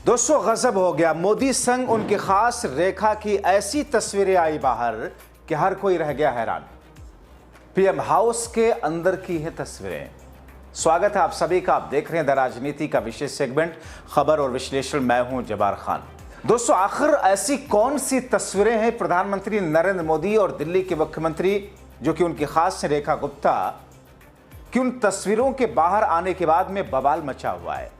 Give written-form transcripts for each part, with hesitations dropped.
दोस्तों गजब हो गया। मोदी संग उनकी खास रेखा की ऐसी तस्वीरें आई बाहर कि हर कोई रह गया हैरान। पीएम हाउस के अंदर की है तस्वीरें। स्वागत है आप सभी का। आप देख रहे हैं द राजनीति का विशेष सेगमेंट खबर और विश्लेषण। मैं हूं जब्बार खान। दोस्तों आखिर ऐसी कौन सी तस्वीरें हैं प्रधानमंत्री नरेंद्र मोदी और दिल्ली के मुख्यमंत्री जो कि उनकी खास रेखा गुप्ता कि उन तस्वीरों के बाहर आने के बाद में बवाल मचा हुआ है।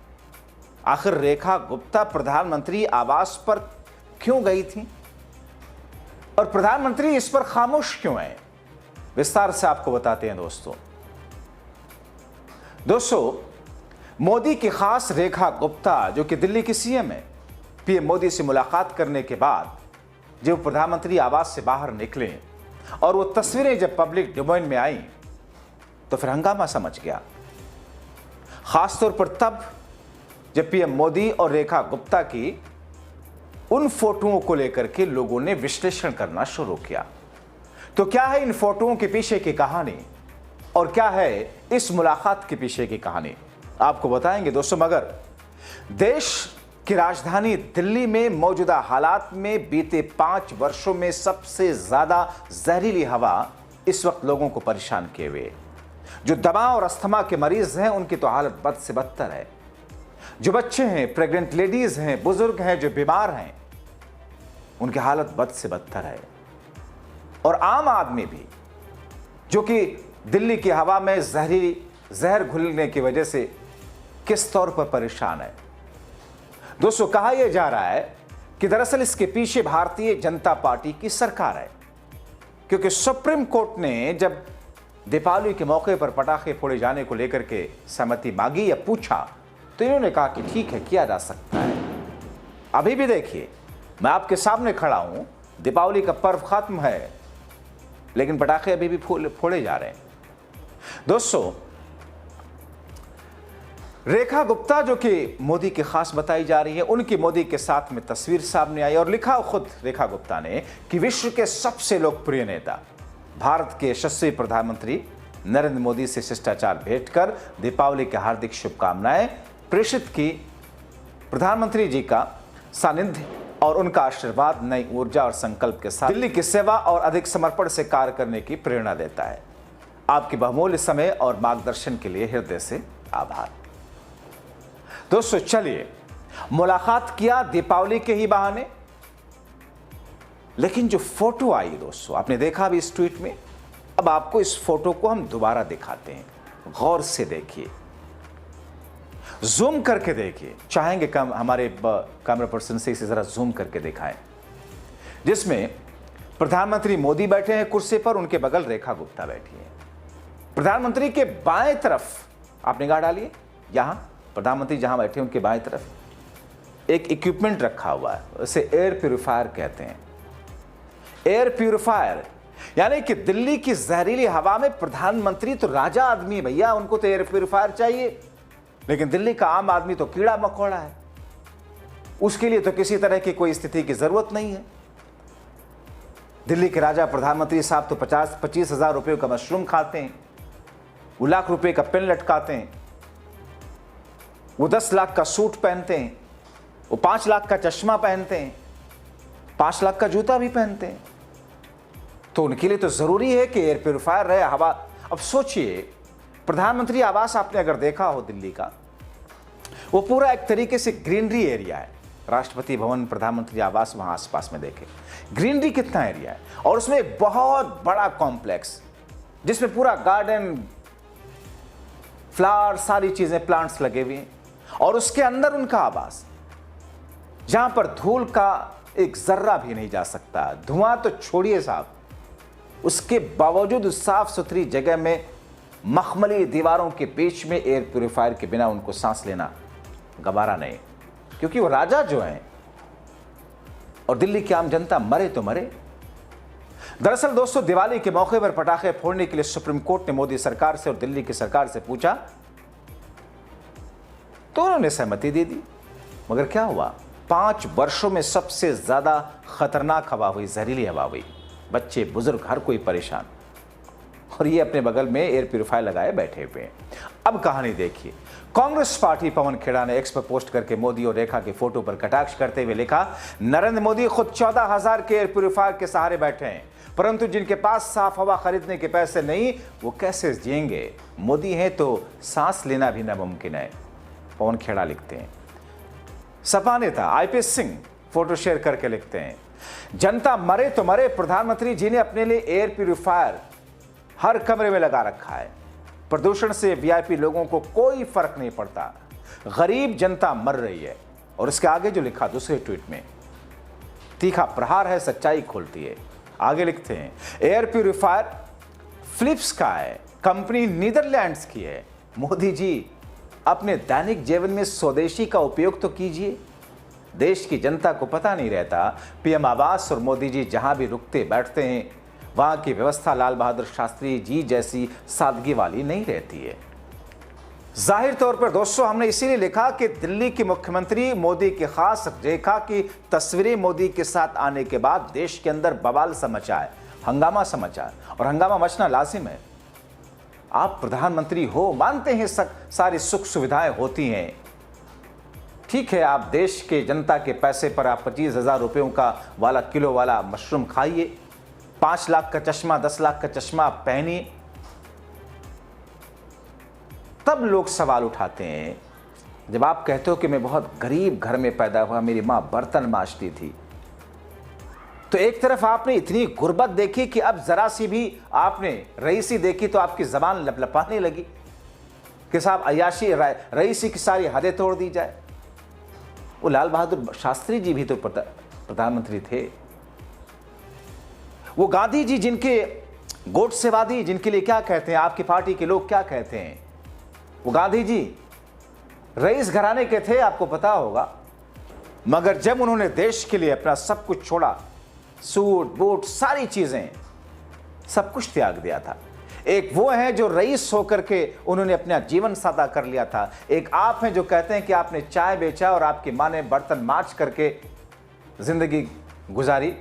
आखिर रेखा गुप्ता प्रधानमंत्री आवास पर क्यों गई थी और प्रधानमंत्री इस पर खामोश क्यों है, विस्तार से आपको बताते हैं। दोस्तों मोदी की खास रेखा गुप्ता जो कि दिल्ली की सीएम है, पीएम मोदी से मुलाकात करने के बाद जब प्रधानमंत्री आवास से बाहर निकले और वो तस्वीरें जब पब्लिक डोमेन में आई तो फिर हंगामा समझ गया। खासतौर पर तब जब पीएम मोदी और रेखा गुप्ता की उन फोटोओं को लेकर के लोगों ने विश्लेषण करना शुरू किया। तो क्या है इन फोटोओं के पीछे की कहानी और क्या है इस मुलाकात के पीछे की कहानी, आपको बताएंगे दोस्तों। मगर देश की राजधानी दिल्ली में मौजूदा हालात में बीते 5 वर्षों में सबसे ज्यादा जहरीली हवा इस वक्त लोगों को परेशान किए हुए। जो दमा और अस्थमा के मरीज हैं उनकी तो हालत बद से बदतर है। जो बच्चे हैं, प्रेग्नेंट लेडीज हैं, बुजुर्ग हैं, जो बीमार हैं, उनकी हालत बद से बदतर है। और आम आदमी भी जो कि दिल्ली की हवा में जहर घुलने की वजह से किस तौर पर परेशान है। दोस्तों कहा यह जा रहा है कि दरअसल इसके पीछे भारतीय जनता पार्टी की सरकार है, क्योंकि सुप्रीम कोर्ट ने जब दीपावली के मौके पर पटाखे फोड़े जाने को लेकर के सहमति मांगी या पूछा तो इन्होंने कहा कि ठीक है, किया जा सकता है। अभी भी देखिए, मैं आपके सामने खड़ा हूं, दीपावली का पर्व खत्म है लेकिन पटाखे अभी भी फोड़े जा रहे हैं। दोस्तों रेखा गुप्ता जो कि मोदी की खास बताई जा रही है, उनकी मोदी के साथ में तस्वीर सामने आई और लिखा खुद रेखा गुप्ता ने कि विश्व के सबसे लोकप्रिय नेता भारत के यशस्वी प्रधानमंत्री नरेंद्र मोदी से शिष्टाचार भेंट कर दीपावली की हार्दिक शुभकामनाएं प्रेषित की। प्रधानमंत्री जी का सानिध्य और उनका आशीर्वाद नई ऊर्जा और संकल्प के साथ दिल्ली की सेवा और अधिक समर्पण से कार्य करने की प्रेरणा देता है। आपके बहुमूल्य समय और मार्गदर्शन के लिए हृदय से आभार। दोस्तों चलिए, मुलाकात किया दीपावली के ही बहाने, लेकिन जो फोटो आई दोस्तों आपने देखा भी इस ट्वीट में। अब आपको इस फोटो को हम दोबारा दिखाते हैं, गौर से देखिए, जूम करके देखिए। चाहेंगे हमारे कैमरा पर्सन से इसे जरा जूम करके दिखाएं, जिसमें प्रधानमंत्री मोदी बैठे हैं कुर्सी पर, उनके बगल रेखा गुप्ता बैठी है। प्रधानमंत्री के बाएं तरफ आप निगाह डालिए, यहां प्रधानमंत्री जहां बैठे उनके बाएं तरफ एक इक्विपमेंट रखा हुआ है, उसे एयर प्यूरिफायर कहते हैं। एयर प्यूरिफायर यानी कि दिल्ली की जहरीली हवा में प्रधानमंत्री तो राजा आदमी है भैया, उनको तो एयर प्यूरिफायर चाहिए, लेकिन दिल्ली का आम आदमी तो कीड़ा मकोड़ा है, उसके लिए तो किसी तरह की कोई स्थिति की जरूरत नहीं है। दिल्ली के राजा प्रधानमंत्री साहब तो 50-25 हजार रुपये का मशरूम खाते हैं, वो लाख रुपए का पेन लटकाते हैं, वो 10 लाख का सूट पहनते हैं, वो 5 लाख का चश्मा पहनते हैं, 5 लाख का जूता भी पहनते हैं। तो उनके लिए तो जरूरी है कि एयर प्यूरिफायर रहे, हवा। अब सोचिए, प्रधानमंत्री आवास आपने अगर देखा हो दिल्ली का, वो पूरा एक तरीके से ग्रीनरी एरिया है। राष्ट्रपति भवन, प्रधानमंत्री आवास, वहां आसपास में देखें ग्रीनरी कितना एरिया है, और उसमें एक बहुत बड़ा कॉम्प्लेक्स जिसमें पूरा गार्डन, फ्लावर, सारी चीजें, प्लांट्स लगे हुए हैं, और उसके अंदर उनका आवास जहां पर धूल का एक जर्रा भी नहीं जा सकता, धुआं तो छोड़िए साहब, उसके बावजूद साफ सुथरी जगह में मखमली दीवारों के बीच में एयर प्यूरिफायर के बिना उनको सांस लेना गवारा नहीं, क्योंकि वो राजा जो हैं और दिल्ली की आम जनता मरे तो मरे। दरअसल दोस्तों दिवाली के मौके पर पटाखे फोड़ने के लिए सुप्रीम कोर्ट ने मोदी सरकार से और दिल्ली की सरकार से पूछा तो उन्होंने सहमति दे दी। मगर क्या हुआ, 5 वर्षों में सबसे ज्यादा खतरनाक हवा हुई, जहरीली हवा हुई। बच्चे, बुजुर्ग, हर कोई परेशान। और ये अपने बगल में एयर प्यूरिफायर लगाए बैठे हुए हैं। अब कहानी देखिए। कांग्रेस पार्टी पवन खेड़ा ने एक्स पर पोस्ट करके मोदी और रेखा की फोटो पर कटाक्ष करते हुए लिखा, नरेंद्र मोदी खुद 14,000 के एयर प्यूरिफायर के सहारे बैठे हैं, परंतु जिनके पास साफ हवा खरीदने के पैसे नहीं, वो कैसे जिएंगे? मोदी हैं तो सांस लेना भी नामुमकिन है, पवन खेड़ा लिखते हैं। सपा नेता आईपीएस सिंह फोटो शेयर करके लिखते हैं, जनता मरे तो मरे, प्रधानमंत्री जी ने अपने लिए एयर प्यूरिफायर हर कमरे में लगा रखा है। प्रदूषण से वीआईपी लोगों को कोई फर्क नहीं पड़ता, गरीब जनता मर रही है। और इसके आगे जो लिखा दूसरे ट्वीट में, तीखा प्रहार है, सच्चाई खोलती है। आगे लिखते हैं, एयर प्यूरिफायर फिलिप्स का है, कंपनी नीदरलैंड्स की है। मोदी जी अपने दैनिक जीवन में स्वदेशी का उपयोग तो कीजिए। देश की जनता को पता नहीं रहता, पीएम आवास और मोदी जी जहां भी रुकते बैठते हैं, वहां की व्यवस्था लाल बहादुर शास्त्री जी जैसी सादगी वाली नहीं रहती है। जाहिर तौर पर दोस्तों, हमने इसीलिए लिखा कि दिल्ली के मुख्यमंत्री मोदी की खास रेखा की तस्वीरें मोदी के साथ आने के बाद देश के अंदर बवाल सा मचा है, हंगामा सा मचा है, और हंगामा मचना लाजिम है। आप प्रधानमंत्री हो, मानते हैं सारी सुख सुविधाएं होती हैं, ठीक है, आप देश के जनता के पैसे पर आप 25,000 रुपयों का वाला किलो वाला मशरूम खाइए, 5 लाख का चश्मा, 10 लाख का चश्मा पहनिए। तब लोग सवाल उठाते हैं जब आप कहते हो कि मैं बहुत गरीब घर में पैदा हुआ, मेरी मां बर्तन मांजती थी। तो एक तरफ आपने इतनी गुर्बत देखी कि अब जरा सी भी आपने रईसी देखी तो आपकी जबान लपलपाने लगी कि साहब अय्याशी रईसी की सारी हदें तोड़ दी जाए। वो लाल बहादुर शास्त्री जी भी तो प्रधानमंत्री थे। वो गांधी जी, जिनके गोडसेवादी, जिनके लिए क्या कहते हैं आपकी पार्टी के लोग क्या कहते हैं, वो गांधी जी रईस घराने के थे, आपको पता होगा। मगर जब उन्होंने देश के लिए अपना सब कुछ छोड़ा, सूट बूट सारी चीजें, सब कुछ त्याग दिया था। एक वो है जो रईस होकर के उन्होंने अपना जीवन सादा कर लिया था। एक आप हैं जो कहते हैं कि आपने चाय बेचा और आपकी मां ने बर्तन मांज करके जिंदगी गुजारी।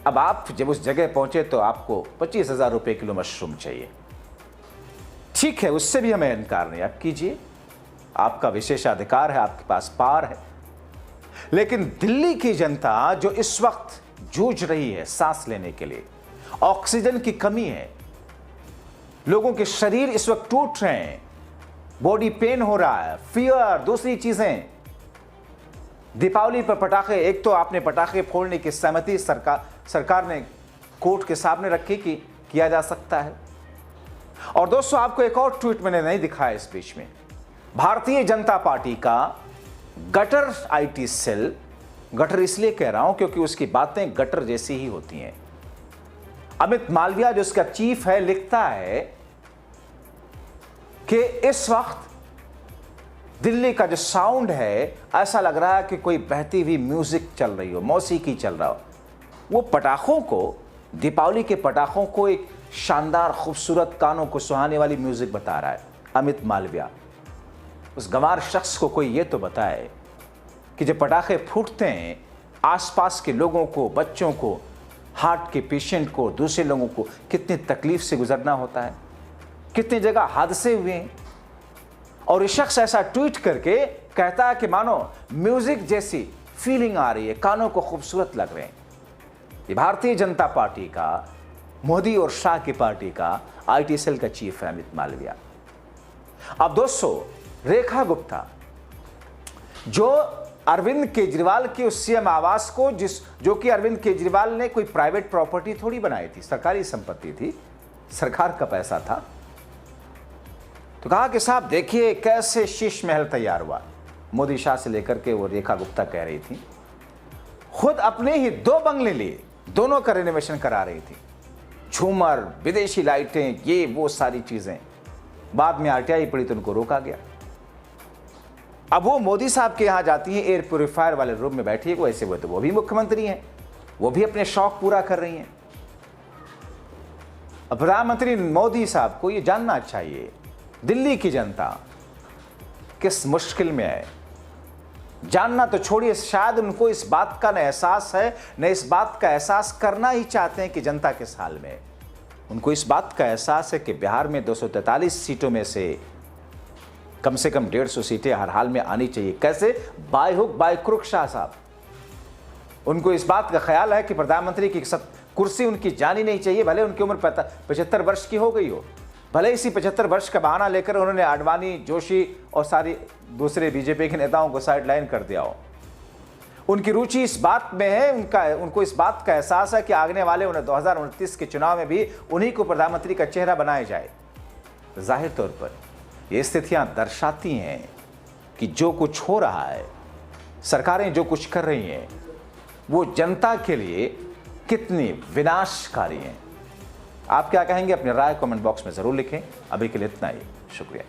अब आप जब उस जगह पहुंचे तो आपको 25,000 रुपए किलो मशरूम चाहिए। ठीक है, उससे भी हमें इनकार नहीं, आप कीजिए, आपका विशेषाधिकार है, आपके पास पावर है। लेकिन दिल्ली की जनता जो इस वक्त जूझ रही है सांस लेने के लिए, ऑक्सीजन की कमी है, लोगों के शरीर इस वक्त टूट रहे हैं, बॉडी पेन हो रहा है, फियर, दूसरी चीजें। दीपावली पर पटाखे, एक तो आपने पटाखे फोड़ने की सहमति सरकार ने कोर्ट के सामने रखी कि किया जा सकता है। और दोस्तों, आपको एक और ट्वीट मैंने नहीं दिखाया इस बीच में, भारतीय जनता पार्टी का गटर आईटी सेल, गटर इसलिए कह रहा हूं क्योंकि उसकी बातें गटर जैसी ही होती हैं। अमित मालविया जो उसका चीफ है, लिखता है कि इस वक्त दिल्ली का जो साउंड है, ऐसा लग रहा है कि कोई बहती हुई म्यूजिक चल रही हो, मौसीकी चल रहा हो। वो पटाखों को, दीपावली के पटाखों को एक शानदार, खूबसूरत, कानों को सुहाने वाली म्यूजिक बता रहा है अमित मालविया। उस गंवार शख्स को कोई ये तो बताए कि जब पटाखे फूटते हैं, आसपास के लोगों को, बच्चों को, हार्ट के पेशेंट को, दूसरे लोगों को कितनी तकलीफ से गुजरना होता है, कितनी जगह हादसे हुए हैं। और ये शख्स ऐसा ट्वीट करके कहता है कि मानो म्यूजिक जैसी फीलिंग आ रही है, कानों को खूबसूरत लग रहे हैं। ये भारतीय जनता पार्टी का, मोदी और शाह की पार्टी का आईटी सेल का चीफ है अमित मालविया। अब दोस्तों, रेखा गुप्ता जो अरविंद केजरीवाल के उस सीएम आवास को, जो कि अरविंद केजरीवाल ने कोई प्राइवेट प्रॉपर्टी थोड़ी बनाई थी, सरकारी संपत्ति थी, सरकार का पैसा था, तो कहा कि साहब देखिए कैसे शीश महल तैयार हुआ। मोदी शाह से लेकर के वो रेखा गुप्ता कह रही थी, खुद अपने ही 2 बंगले लिए, दोनों का रेनोवेशन करा रही थी, झूमर, विदेशी लाइटें, ये वो सारी चीजें। बाद में आरटीआई पड़ी तो उनको रोका गया। अब वो मोदी साहब के यहां जाती है, एयर प्यूरिफायर वाले रूम में बैठी है, वैसे वो तो वो भी मुख्यमंत्री हैं, वो भी अपने शौक पूरा कर रही हैं। प्रधानमंत्री मोदी साहब को ये जानना चाहिए दिल्ली की जनता किस मुश्किल में है। जानना तो छोड़िए, शायद उनको इस बात का न एहसास है, न इस बात का एहसास करना ही चाहते हैं कि जनता किस हाल में है। उनको इस बात का एहसास है कि बिहार में 243 सीटों में से कम 150 सीटें हर हाल में आनी चाहिए। कैसे? By hook by crook Shah साहब। उनको इस बात का ख्याल है कि प्रधानमंत्री की कुर्सी उनकी जानी नहीं चाहिए, भले उनकी उम्र 75 वर्ष की हो गई हो, भले इसी 75 वर्ष का बहाना लेकर उन्होंने आडवाणी, जोशी और सारी दूसरे बीजेपी के नेताओं को साइडलाइन कर दिया हो। उनकी रुचि इस बात में है, उनको इस बात का एहसास है कि आने वाले 2029 के चुनाव में भी उन्हीं को प्रधानमंत्री का चेहरा बनाया जाए। जाहिर तौर पर ये स्थितियां दर्शाती हैं कि जो कुछ हो रहा है, सरकारें जो कुछ कर रही हैं, वो जनता के लिए कितनी विनाशकारी हैं। आप क्या कहेंगे? अपनी राय कमेंट बॉक्स में जरूर लिखें। अभी के लिए इतना ही, शुक्रिया।